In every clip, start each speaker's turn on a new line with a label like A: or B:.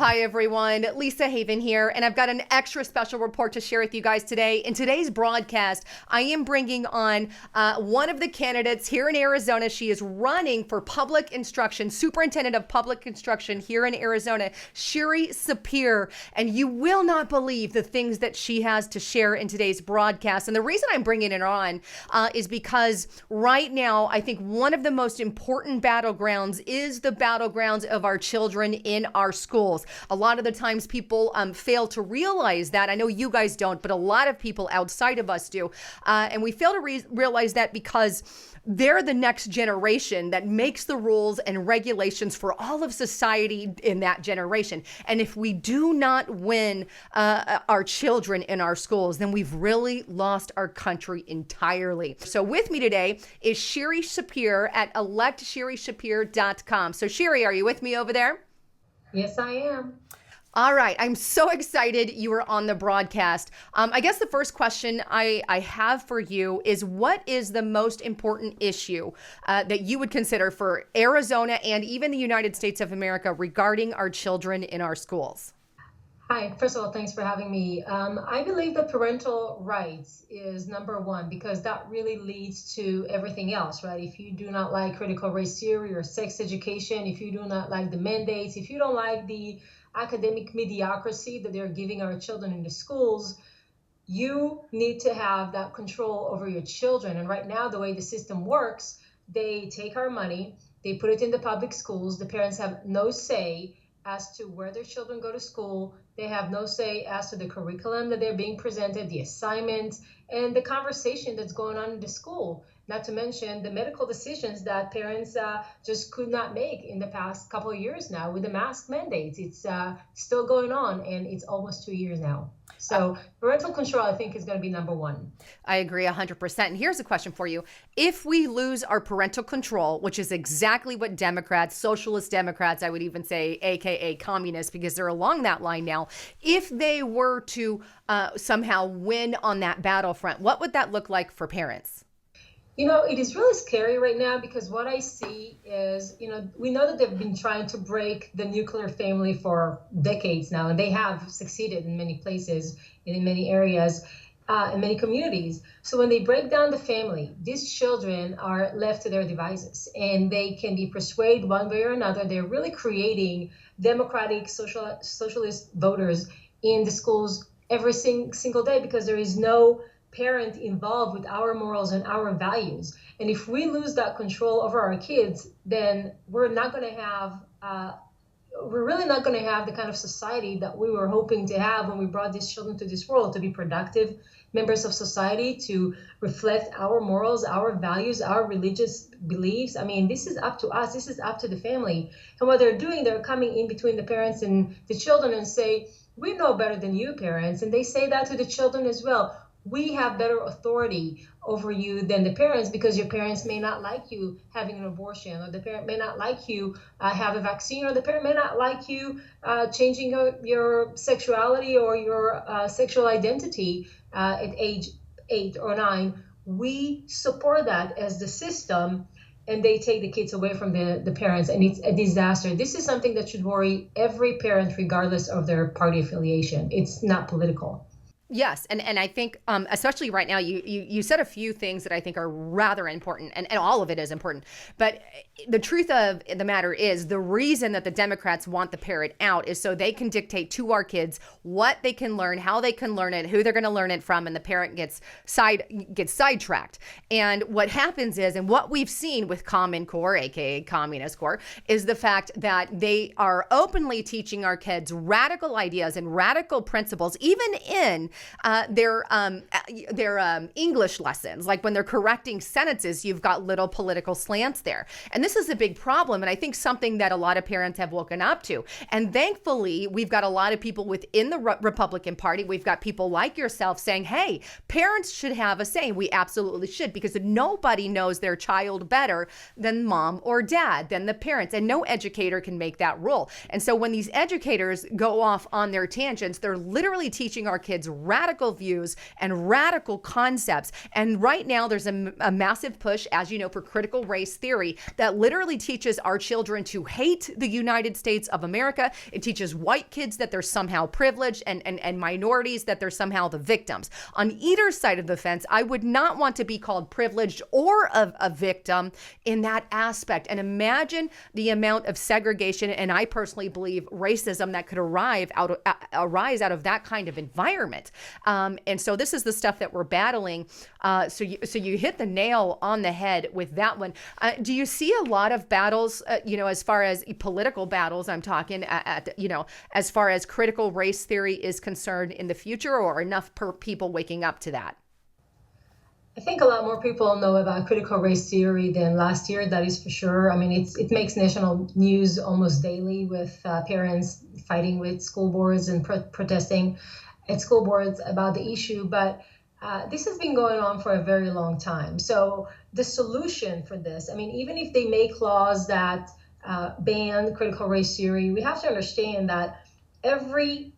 A: Hi, everyone. Lisa Haven here, and I've got an extra special report to share with you guys today. In today's broadcast, I am bringing on one of the candidates here in Arizona. She is running for public instruction, superintendent of public instruction here in Arizona, Shiri Sapir, and you will not believe the things that she has to share in today's broadcast. And the reason I'm bringing it on is because right now, I think one of the most important battlegrounds is the battlegrounds of our children in our schools. A lot of the times people fail to realize that. I know you guys don't, but a lot of people outside of us do. And we fail to realize that because they're the next generation that makes the rules and regulations for all of society in that generation. And if we do not win our children in our schools, then we've really lost our country entirely. So with me today is Shiri Sapir at electshirisapir.com. So Shiri, are you with me over there?
B: Yes, I am.
A: All right. I'm so excited you were on the broadcast. I guess the first question I have for you is, what is the most important issue that you would consider for Arizona and even the United States of America regarding our children in our schools?
B: Hi, first of all, thanks for having me. I believe that parental rights is number one because that really leads to everything else, right? If you do not like critical race theory or sex education, if you do not like the mandates, if you don't like the academic mediocrity that they're giving our children in the schools, you need to have that control over your children. And right now, the way the system works, they take our money, they put it in the public schools. The parents have no say as to where their children go to school. They have no say as to the curriculum that they're being presented, the assignments, and the conversation that's going on in the school. Not to mention the medical decisions that parents just could not make in the past couple of years now with the mask mandates. It's still going on, and it's almost 2 years now. So parental control, I think, is going to be number one.
A: I agree 100%. And here's a question for you. If we lose our parental control, which is exactly what Democrats, socialist Democrats, I would even say, AKA communists, because they're along that line now, if they were to somehow win on that battlefront, what would that look like for parents?
B: You know, it is really scary right now because what I see is, we know that they've been trying to break the nuclear family for decades now, and they have succeeded in many places and in many areas, in many communities. So when they break down the family, these children are left to their devices and they can be persuaded one way or another. They're really creating democratic socialist voters in the schools every single day because there is no parent involved with our morals and our values. And if we lose that control over our kids, then we're really not going to have the kind of society that we were hoping to have when we brought these children to this world, to be productive members of society, to reflect our morals, our values, our religious beliefs. I mean, this is up to us. This is up to the family. And what they're doing, they're coming in between the parents and the children and say, we know better than you parents. And they say that to the children as well. We have better authority over you than the parents because your parents may not like you having an abortion, or the parent may not like you have a vaccine, or the parent may not like you changing your sexuality or your sexual identity at age 8 or 9. We support that as the system, and they take the kids away from the parents, and it's a disaster. This is something that should worry every parent regardless of their party affiliation. It's not political.
A: Yes. And I think, especially right now, you said a few things that I think are rather important, and all of it is important. But the truth of the matter is, the reason that the Democrats want the parent out is so they can dictate to our kids what they can learn, how they can learn it, who they're going to learn it from, and the parent gets sidetracked. And what happens is, and what we've seen with Common Core, aka Communist Core, is the fact that they are openly teaching our kids radical ideas and radical principles, even in their English lessons. Like when they're correcting sentences, you've got little political slants there. And this is a big problem. And I think something that a lot of parents have woken up to. And thankfully, we've got a lot of people within the Republican Party. We've got people like yourself saying, hey, parents should have a say. We absolutely should, because nobody knows their child better than mom or dad, than the parents. And no educator can make that rule. And so when these educators go off on their tangents, they're literally teaching our kids radical views and radical concepts. And right now there's a massive push, as you know, for critical race theory that literally teaches our children to hate the United States of America. It teaches white kids that they're somehow privileged and minorities that they're somehow the victims. On either side of the fence, I would not want to be called privileged or a victim in that aspect. And imagine the amount of segregation, and I personally believe racism that could arise out of that kind of environment. And so this is the stuff that we're battling. So you hit the nail on the head with that one. Do you see a lot of battles, as far as political battles, I'm talking, as far as critical race theory is concerned in the future, or enough people waking up to that?
B: I think a lot more people know about critical race theory than last year. That is for sure. I mean, it makes national news almost daily, with parents fighting with school boards and protesting at school boards about the issue. But this has been going on for a very long time. So the solution for this, I mean, even if they make laws that ban critical race theory, we have to understand that every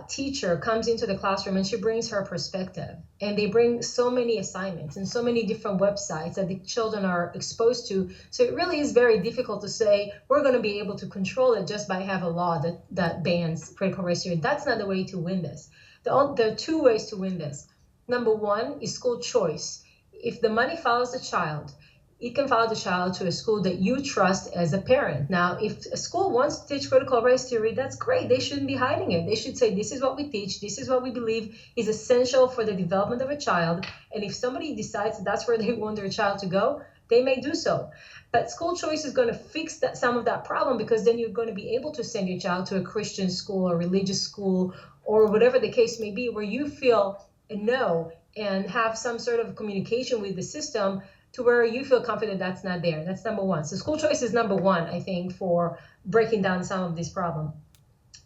B: teacher comes into the classroom and she brings her perspective, and they bring so many assignments and so many different websites that the children are exposed to. So it really is very difficult to say we're going to be able to control it just by have a law that bans critical race theory. That's not the way to win this. There are two ways to win this. Number one is school choice. If the money follows the child, it can follow the child to a school that you trust as a parent. Now, if a school wants to teach critical race theory, that's great. They shouldn't be hiding it. They should say, this is what we teach. This is what we believe is essential for the development of a child. And if somebody decides that's where they want their child to go, they may do so. But school choice is going to fix some of that problem, because then you're going to be able to send your child to a Christian school or religious school or whatever the case may be, where you feel a no and have some sort of communication with the system to where you feel confident that's not there. That's number one. So school choice is number one, I think, for breaking down some of this problem.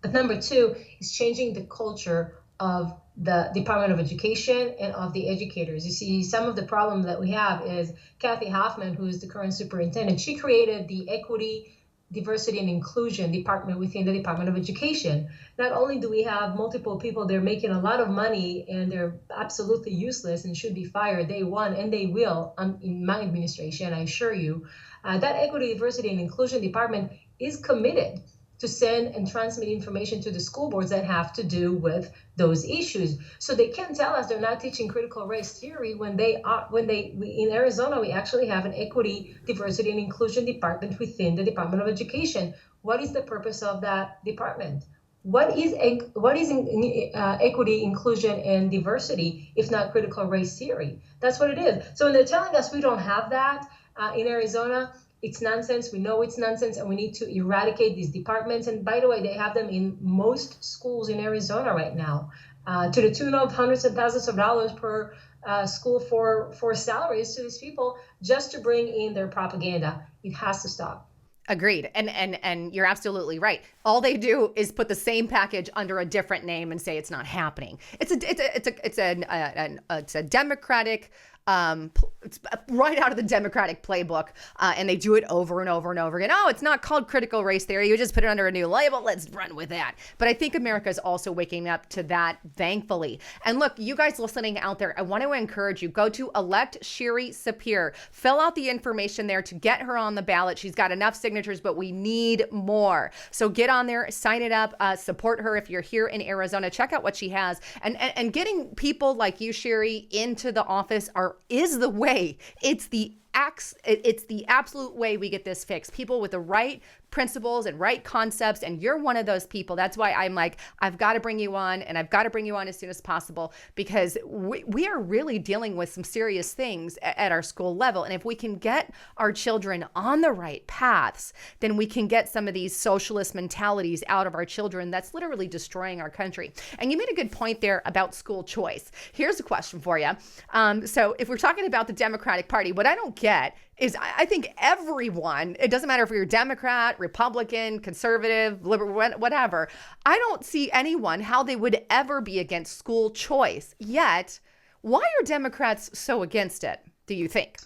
B: But number two is changing the culture of the Department of Education and of the educators. You see, some of the problem that we have is Kathy Hoffman, who is the current superintendent, she created the Equity, Diversity and Inclusion department within the Department of Education. Not only do we have multiple people, they're making a lot of money and they're absolutely useless and should be fired day one, and they will in my administration, I assure you. That Equity, Diversity and Inclusion department is committed to send and transmit information to the school boards that have to do with those issues. So they can't tell us they're not teaching critical race theory when in Arizona, we actually have an Equity, Diversity and Inclusion department within the Department of Education. What is the purpose of that department? What is equity, inclusion, and diversity, if not critical race theory? That's what it is. So when they're telling us we don't have that in Arizona, it's nonsense. We know it's nonsense, and we need to eradicate these departments. And by the way, they have them in most schools in Arizona right now, to the tune of hundreds of thousands of dollars per school for salaries to these people just to bring in their propaganda. It has to stop.
A: Agreed. And you're absolutely right. All they do is put the same package under a different name and say it's not happening. It's a Democratic, it's right out of the Democratic playbook, and they do it over and over and over again. Oh, it's not called critical race theory. You just put it under a new label. Let's run with that. But I think America is also waking up to that, thankfully. And look, you guys listening out there, I want to encourage you, go to Elect Shiri Sapir. Fill out the information there to get her on the ballot. She's got enough signatures, but we need more. So get on there, sign it up, support her if you're here in Arizona. Check out what she has. And getting people like you, Shiri, into the office is the way. It's the absolute way we get this fixed. People with the right principles and right concepts, and you're one of those people. That's why I'm like, I've got to bring you on, and I've got to bring you on as soon as possible, because we are really dealing with some serious things at our school level. And if we can get our children on the right paths, then we can get some of these socialist mentalities out of our children that's literally destroying our country. And you made a good point there about school choice. Here's a question for you. So if we're talking about the Democratic Party, what I don't get is I think everyone, it doesn't matter if you're Democrat, Republican, conservative, liberal, whatever, I don't see anyone how they would ever be against school choice. Yet, why are Democrats so against it, do you think?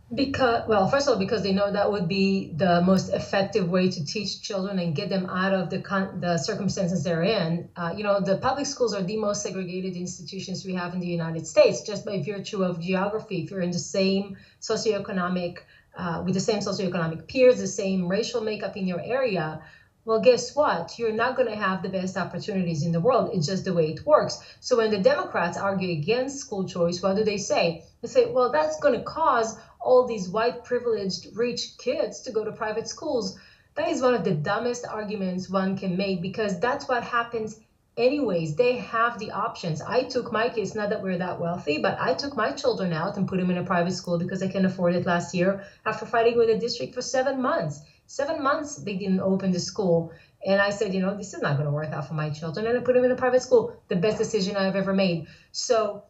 B: Well, first of all, because they know that would be the most effective way to teach children and get them out of the circumstances they're in. The public schools are the most segregated institutions we have in the United States, just by virtue of geography. If you're in the same socioeconomic, with the same socioeconomic peers, the same racial makeup in your area, well, guess what? You're not going to have the best opportunities in the world. It's just the way it works. So when the Democrats argue against school choice, what do they say? They say, well, that's going to cause all these white, privileged, rich kids to go to private schools. That is one of the dumbest arguments one can make, because that's what happens anyways. They have the options. I took my kids, not that we're that wealthy, but I took my children out and put them in a private school because I can afford it last year, after fighting with the district for 7 months. 7 months they didn't open the school. And I said, this is not going to work out for my children. And I put them in a private school. The best decision I've ever made. So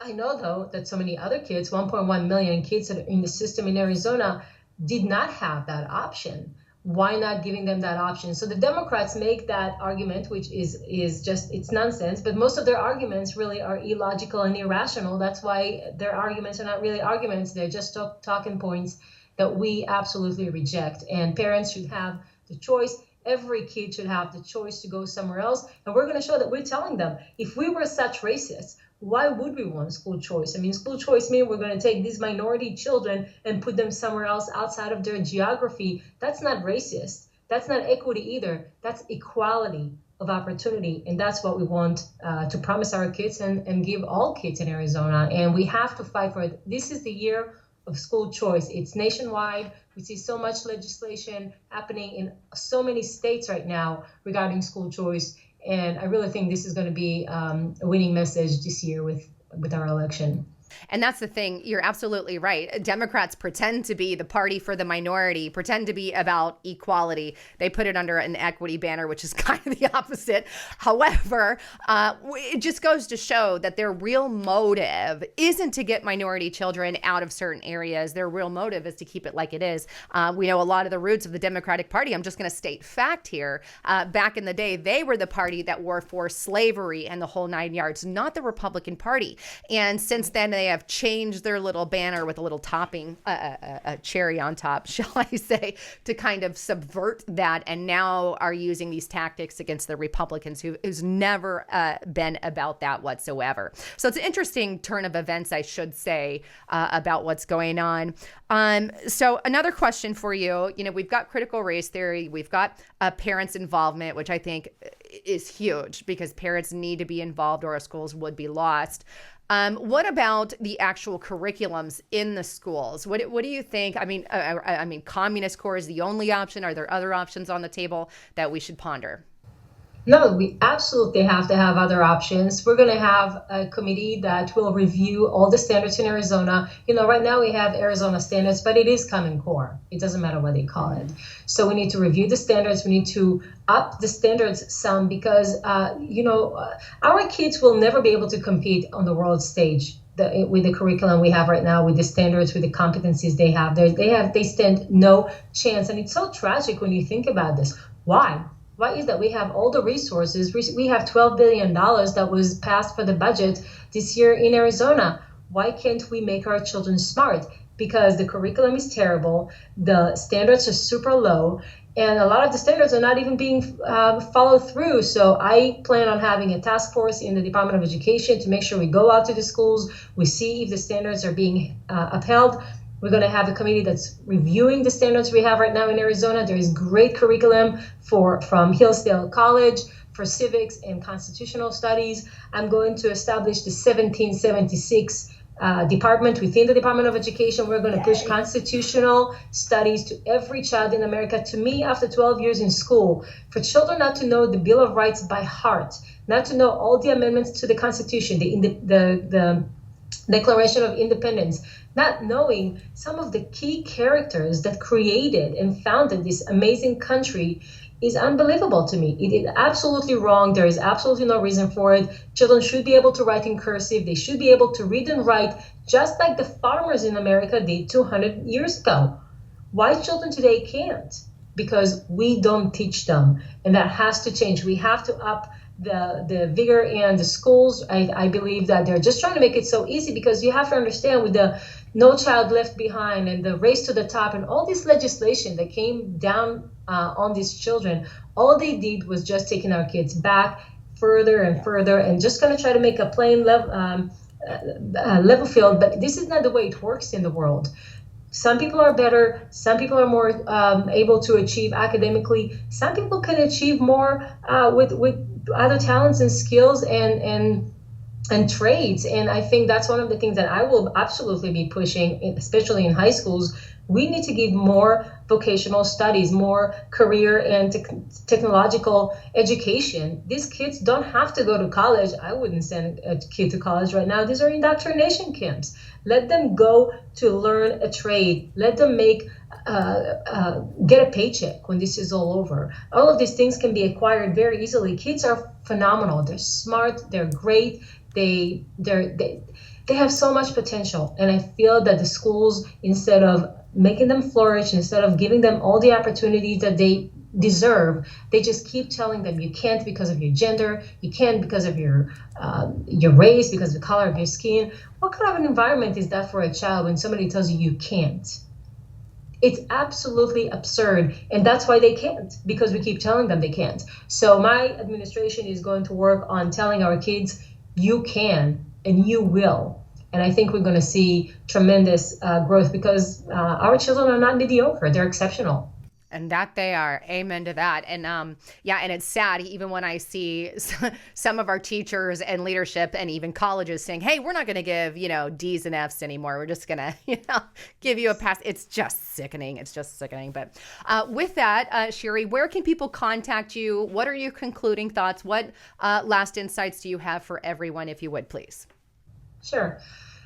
B: I know, though, that so many other kids, 1.1 million kids that are in the system in Arizona, did not have that option. Why not giving them that option? So the Democrats make that argument, which is just, it's nonsense. But most of their arguments really are illogical and irrational. That's why their arguments are not really arguments. They're just talking points that we absolutely reject. And parents should have the choice. Every kid should have the choice to go somewhere else. And we're going to show that we're telling them, if we were such racists, why would we want school choice? I mean, school choice means we're going to take these minority children and put them somewhere else outside of their geography. That's not racist. That's not equity either. That's equality of opportunity. And that's what we want to promise our kids and give all kids in Arizona. And we have to fight for it. This is the year of school choice. It's nationwide. We see so much legislation happening in so many states right now regarding school choice. And I really think this is going to be a winning message this year with our election.
A: And that's the thing. You're absolutely right. Democrats pretend to be the party for the minority, pretend to be about equality. They put it under an equity banner, which is kind of the opposite. However, it just goes to show that their real motive isn't to get minority children out of certain areas. Their real motive is to keep it like it is. We know a lot of the roots of the Democratic Party. I'm just going to state fact here. Back in the day, they were the party that were for slavery and the whole 9 yards, not the Republican Party. And since then, they have changed their little banner with a little topping, a cherry on top, shall I say, to kind of subvert that, and now are using these tactics against the Republicans, who's never been about that whatsoever. So it's an interesting turn of events, I should say, about what's going on. So another question for you, we've got critical race theory, we've got parents' involvement, which I think is huge because parents need to be involved or our schools would be lost. What about the actual curriculums in the schools? What do you think? I mean, Communist Core is the only option. Are there other options on the table that we should ponder?
B: No, we absolutely have to have other options. We're going to have a committee that will review all the standards in Arizona. Right now we have Arizona standards, but it is Common Core. It doesn't matter what they call it. So we need to review the standards. We need to up the standards some because, our kids will never be able to compete on the world stage with the curriculum we have right now, with the standards, with the competencies they have. They stand no chance. And it's so tragic when you think about this. Why? Why is that? We have all the resources. We have $12 billion that was passed for the budget this year in Arizona. Why can't we make our children smart? Because the curriculum is terrible. The standards are super low. And a lot of the standards are not even being followed through. So I plan on having a task force in the Department of Education to make sure we go out to the schools. We see if the standards are being upheld. We're going to have a committee that's reviewing the standards we have right now in Arizona. There is great curriculum from Hillsdale College for civics and constitutional studies. I'm going to establish the 1776 department within the Department of Education. We're going to push constitutional studies to every child in America. To me, after 12 years in school, for children not to know the Bill of Rights by heart, not to know all the amendments to the Constitution, the Declaration of Independence, not knowing some of the key characters that created and founded this amazing country is unbelievable to me. It is absolutely wrong. There is absolutely no reason for it. Children should be able to write in cursive. They should be able to read and write just like the farmers in America did 200 years ago. Why children today can't? Because we don't teach them. And that has to change. We have to up the vigor in the schools. I believe that they're just trying to make it so easy because you have to understand with the No Child Left Behind and the Race to the Top and all this legislation that came down on these children, all they did was just taking our kids back further and further and just going to try to make a plain level field. But this is not the way it works in the world. Some people are better. Some people are more able to achieve academically. Some people can achieve more with other talents and skills and trades. And I think that's one of the things that I will absolutely be pushing, especially in high schools. We need to give more vocational studies, more career and technological education. These kids don't have to go to college. I wouldn't send a kid to college right now. These are indoctrination camps. Let them go to learn a trade. Let them get a paycheck when this is all over. All of these things can be acquired very easily. Kids are phenomenal. They're smart. They're great. They have so much potential. And I feel that the schools, instead of making them flourish, instead of giving them all the opportunities that they deserve, they just keep telling them you can't because of your gender, you can't because of your race, because of the color of your skin. What kind of an environment is that for a child when somebody tells you you can't? It's absolutely absurd, and that's why they can't, because we keep telling them they can't. So my administration is going to work on telling our kids you can and you will. And I think we're going to see tremendous growth because our children are not mediocre. They're exceptional.
A: And that they are. Amen to that. And yeah, and it's sad even when I see some of our teachers and leadership and even colleges saying, hey, we're not going to give, D's and F's anymore. We're just going to, give you a pass. It's just sickening. It's just sickening. But with that, Sherry, where can people contact you? What are your concluding thoughts? What last insights do you have for everyone, if you would, please?
B: Sure.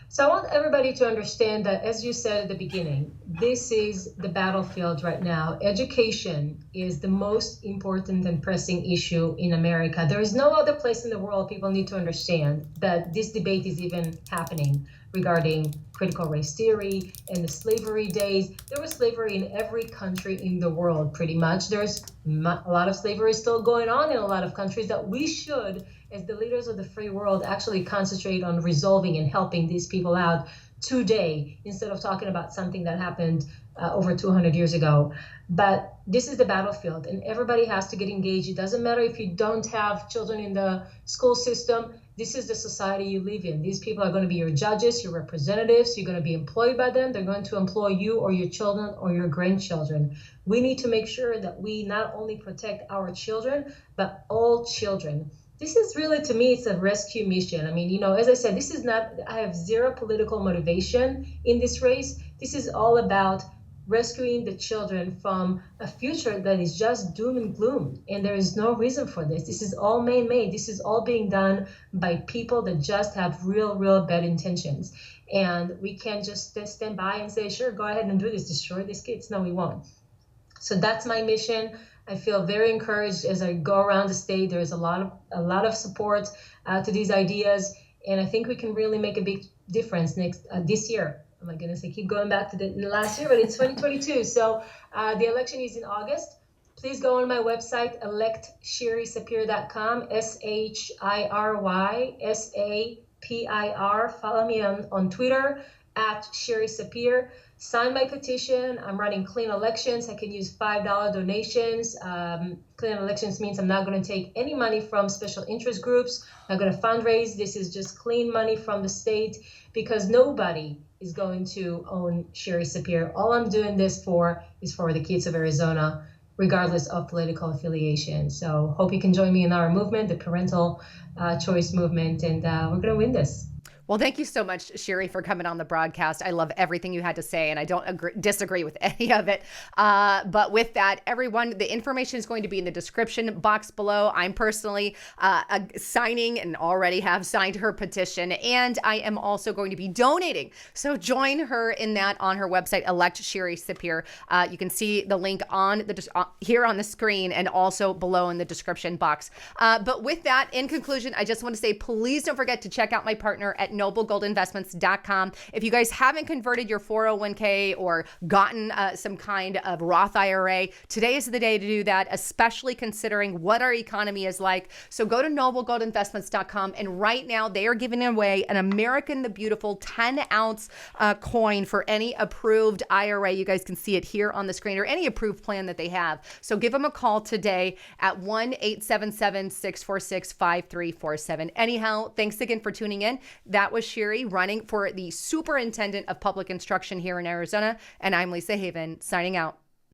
B: So I want everybody to understand that, as you said at the beginning, this is the battlefield right now. Education is the most important and pressing issue in America. There is no other place in the world people need to understand that this debate is even happening regarding critical race theory and the slavery days. There was slavery in every country in the world, pretty much. There's a lot of slavery still going on in a lot of countries that we should, as the leaders of the free world, actually concentrate on resolving and helping these people out today instead of talking about something that happened over 200 years ago. But this is the battlefield, and everybody has to get engaged. It doesn't matter if you don't have children in the school system. This is the society you live in. These people are going to be your judges, your representatives. You're going to be employed by them. They're going to employ you or your children or your grandchildren. We need to make sure that we not only protect our children, but all children. This is really, to me, it's a rescue mission. I mean, as I said, this is not, I have zero political motivation in this race. This is all about rescuing the children from a future that is just doom and gloom. And there is no reason for this. This is all man-made. This is all being done by people that just have real bad intentions. And we can't just stand by and say, sure, go ahead and do this, destroy these kids. No, we won't. So that's my mission. I feel very encouraged as I go around the state. There is a lot of support to these ideas, and I think we can really make a big difference this year. Oh my goodness, I keep going back to the last year, but it's 2022. So the election is in August. Please go on my website, electsherrysapir.com, SHIRYSAPIR. Follow me on Twitter @SherrySapir. Sign my petition. I'm running clean elections. I can use $5 donations. Clean elections means I'm not going to take any money from special interest groups. I'm not going to fundraise. This is just clean money from the state because nobody is going to own Sherry Sapir. All I'm doing this for is for the kids of Arizona, regardless of political affiliation. So hope you can join me in our movement, the parental choice movement, and we're going to win this.
A: Well, thank you so much, Sherry, for coming on the broadcast. I love everything you had to say, and I don't disagree with any of it. But with that, everyone, the information is going to be in the description box below. I'm personally signing and already have signed her petition, and I am also going to be donating. So join her in that on her website, Elect Sherry Sapir. You can see the link on here on the screen and also below in the description box. But with that, in conclusion, I just want to say, please don't forget to check out my partner at noblegoldinvestments.com. If you guys haven't converted your 401k or gotten some kind of Roth IRA, today is the day to do that, especially considering what our economy is like. So go to noblegoldinvestments.com, and right now they are giving away an American the Beautiful 10-ounce coin for any approved IRA. You guys can see it here on the screen, or any approved plan that they have. So give them a call today at 1-877-646-5347. Anyhow, thanks again for tuning in. That was Sherry running for the Superintendent of Public Instruction here in Arizona, and I'm Lisa Haven signing out.